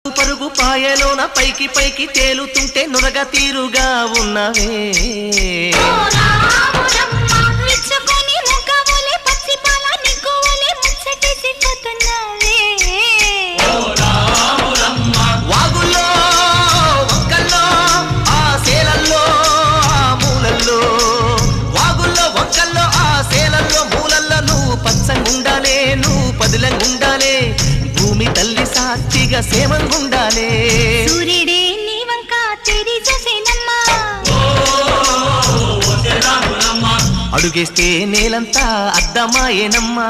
పరుగు పాయలోన పైకి పైకి తేలుతుంటే నురగ తీరుగా ఉన్నవే వాగుల్లో వంకల్లో ఆ సేలల్లో ఆ మూలల్లో వాగుల్లో వంకల్లో ఆ సేలల్లో మూలల్లో నువ్వు పచ్చంగుండాలే నువ్వు పదిలంగుండాలే భూమి తల్లి సాక్షిగా సేమంగుండాలే సూర్యుడే నీ వంక తెరి చూసేనమ్మా అడుగేస్తే నేలంతా అద్దమాయేనమ్మా